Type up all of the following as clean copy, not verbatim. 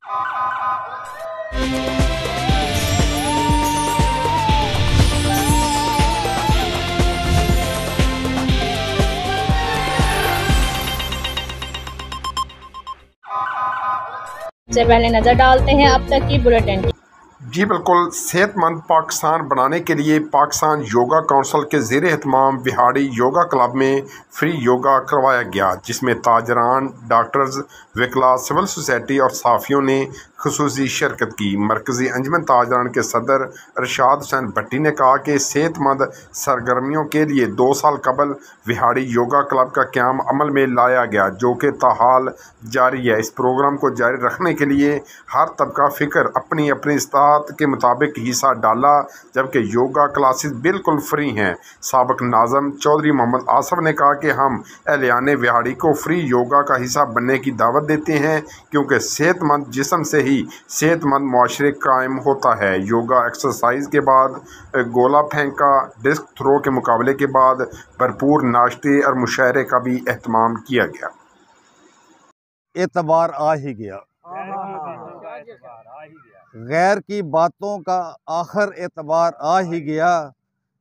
से पहले नजर डालते हैं अब तक की बुलेटिन। जी बिल्कुल, सेहतमंद पाकिस्तान बनाने के लिए पाकिस्तान योगा काउंसिल के ज़ेर एहतमाम विहाड़ी योगा क्लब में फ्री योगा करवाया गया, जिसमें ताजरान, डॉक्टर्स, वकला, सिविल सोसाइटी और साफ़ियों ने खुसूसी शिरकत की। मरकज़ी अंजुमन ताजरान के सदर अरशाद हुसैन भट्टी ने कहा कि सेहतमंद सरगर्मियों के लिए 2 साल कबल विहाड़ी योगा क्लब का क़याम अमल में लाया गया, जो कि ताहाल जारी है। इस प्रोग्राम को जारी रखने के लिए हर तबका फ़िक्र अपनी अपनी इस्तात के मुताबिक हिस्सा डाला, जबकि योगा क्लासेस बिल्कुल फ्री हैं। साबिक नाज़म चौधरी मोहम्मद आसफ ने कहा कि हम एहलियान विहाड़ी को फ्री योगा का हिस्सा बनने की दावत देते हैं, क्योंकि सेहतमंद जिस्म से ही सेहतमंद मुआशरे कायम होता है। योगा एक्सरसाइज के बाद गोला फेंका, डिस्क थ्रो के मुकाबले के बाद भरपूर नाश्ते और मुशायरे का भी एहतमाम किया गया। एतबार आ ही गया, गैर की बातों का आखिर एतबार आ ही गया,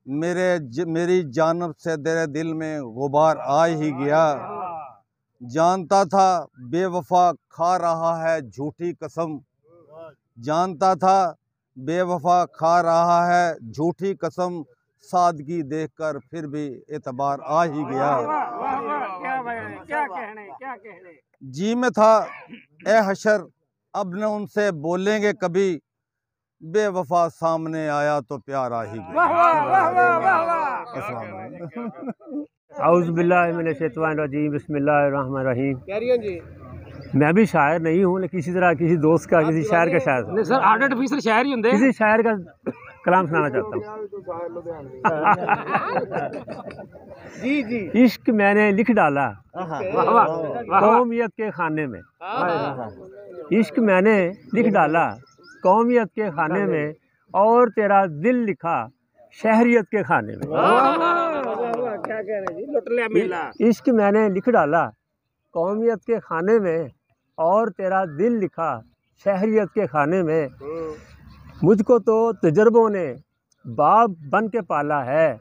मेरी जानब से तेरे दिल में गुबार आ ही गया। जानता था बेवफा खा रहा है झूठी कसम, जानता था बेवफा खा रहा है झूठी कसम, सादगी देखकर फिर भी एतबार आ ही गया। क्या कहने जी में था ए हशर, अब न उनसे बोलेंगे कभी, बेवफा सामने आया तो प्यार आ ही गया। औज़ु बिल्लाहि मिनश शैतानिर रजीम, बिस्मिल्लाहिर रहमानिर रहीम। मैं भी शायर नहीं हूँ, लेकिन किसी तरह किसी दोस्त का, किसी शायर का शायर नहीं सर, 100% शायर ही होंगे, किसी शायर का कलाम सुनाना चाहता हूँ। जी जी। इश्क मैंने लिख डाला कौमियत के खाने में, इश्क मैंने लिख डाला कौमियत के खाने में, और तेरा दिल लिखा शहरियत के खाने में। क्या कह रहे जी, लुट लिया मेला। इश्क मैंने लिख डाला कौमियत के खाने में, और तेरा दिल लिखा शहरियत के खाने में। मुझको तो तजर्बों ने बाप बन के पाला है,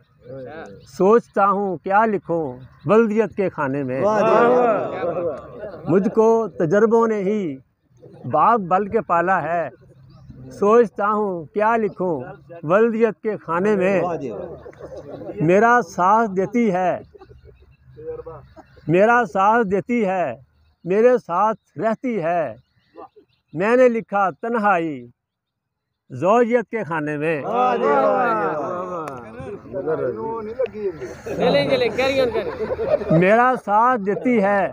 सोचता हूँ क्या लिखूं बल्दियत के खाने में। मुझको तजर्बों ने ही बाप बन के पाला है, सोचता हूँ क्या लिखूं बल्दियत के खाने में। मेरा साथ देती है, मेरा साथ देती है, मेरे साथ रहती है, मैंने लिखा तन्हाई ज़ौजियत के खाने में। मेरा साथ देती है,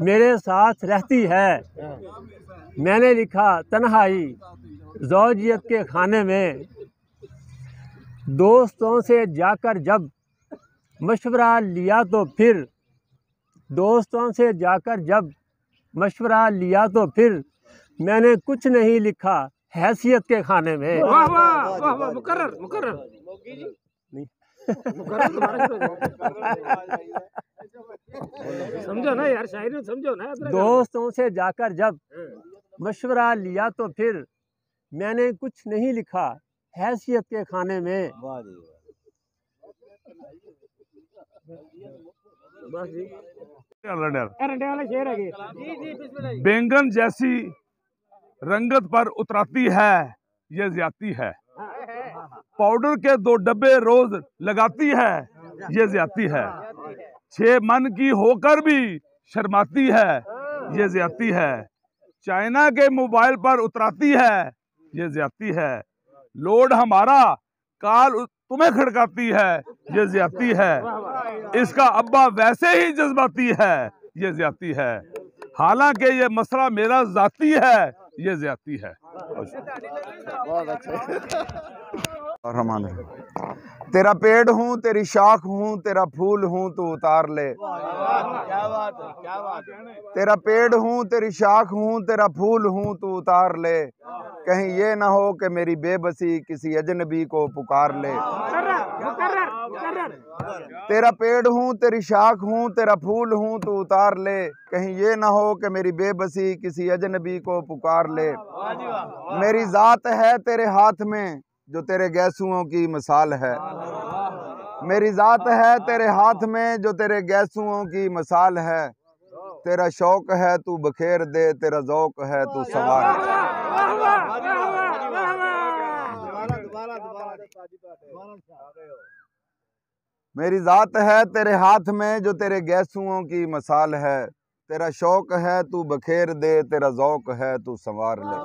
मेरे साथ रहती है, मैंने लिखा तन्हाई ज़ौजियत के खाने में। दोस्तों से जाकर जब मशवरा लिया तो फिर, दोस्तों से जाकर जब मशवरा लिया तो फिर, मैंने कुछ नहीं लिखा हैसियत के खाने में। वाह वाह वाह वाह, मुकर्रर मुकर्रर समझो ना यार, शायरी समझो ना। दोस्तों से जाकर जब मशवरा लिया तो फिर, मैंने कुछ नहीं लिखा हैसियत के खाने में। बैंगन जैसी रंगत पर उतराती है ये ज्यादती है, पाउडर के 2 डब्बे रोज लगाती है ये ज्यादती है, 6 मन की होकर भी शर्माती है ये ज्यादती है, चाइना के मोबाइल पर उतराती है ये ज्यादती है, लोड हमारा काल तुम्हें खड़काती है ये ज्यादती है, इसका अब्बा वैसे ही जज्बाती है ये ज्यादती है, हालांकि ये मसला मेरा जाती है ये ज्यादती है। तेरा पेड़ हूँ, तेरी शाख हूँ, तेरा फूल हूँ, तू उतार ले। क्या बात है, क्या बात है। तेरा पेड़ हूँ, तेरी शाख हूँ, तेरा फूल हूँ, तू उतार ले, कहीं ये ना हो कि मेरी बेबसी किसी अजनबी को पुकार ले। तेरा पेड़ हूँ, तेरी शाख हूँ, तेरा फूल हूँ, तू उतार ले। कहीं ये ना हो कि मेरी बेबसी किसी अजनबी को पुकार ले। मेरी ज़ात है तेरे हाथ में जो तेरे गैसुओं की मिसाल है। मेरी ज़ात है तेरे हाथ में जो तेरे गैसुओं की मिसाल है। तेरा शौक है तू बखेर दे, तेरा ज़ौक है तू संवार दे। मेरी ज़ात है तेरे हाथ में जो तेरे गैसुओं की मिसाल है। तेरा शौक है तू बखेर दे, तेरा ज़ौक है तू संवार ले।